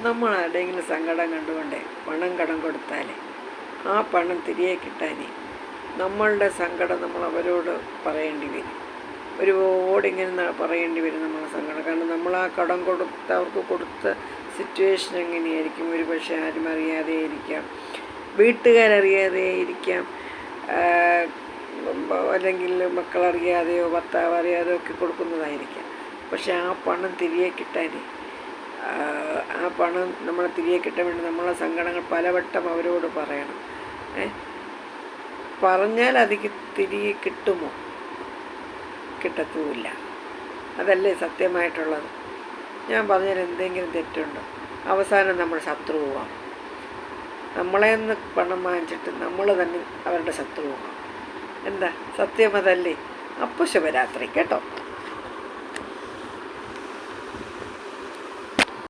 നമ്മൾ ആരുടെയെങ്കിലും സങ്കടം കണ്ടുകൊണ്ട് പണം കടം കൊടുത്താൽ ആ പണം തിരികെ കിട്ടാൻ നമ്മളുടെ സങ്കടം നമ്മൾ അവരോട് പറയേണ്ടി വരും. ഒരുപാടിങ്ങനെ പറയേണ്ടി വരും നമ്മളെ സങ്കടം. കാരണം നമ്മൾ ആ കടം അവർക്ക് കൊടുത്ത സിറ്റുവേഷൻ എങ്ങനെയായിരിക്കും, ഒരു പക്ഷേ ആരും അറിയാതെ ഇരിക്കാം, വീട്ടുകാരറിയാതെ ഇരിക്കാം, അല്ലെങ്കിൽ മക്കളറിയാതെയോ ഭർത്താവ് അറിയാതെയോ ഒക്കെ കൊടുക്കുന്നതായിരിക്കാം. പക്ഷെ ആ പണം തിരികെ കിട്ടാൻ, ആ പണം നമ്മളെ തിരികെ കിട്ടാൻ വേണ്ടി നമ്മളെ സങ്കടങ്ങൾ പലവട്ടം അവരോട് പറയണം. പറഞ്ഞാൽ അതിക്ക് തിരികെ കിട്ടുമോ? കിട്ടത്തുമില്ല. അതല്ലേ സത്യമായിട്ടുള്ളത്. ഞാൻ പറഞ്ഞാൽ എന്തെങ്കിലും തെറ്റുണ്ടോ? അവസാനം നമ്മൾ ശത്രുവാണ്. നമ്മളെ നിന്ന് പണം വാങ്ങിച്ചിട്ട് നമ്മൾ തന്നെ അവരുടെ ശത്രുവാണ്. എന്താ സത്യം അതല്ലേ? അപ്പോൾ ശുഭരാത്രി കേട്ടോ.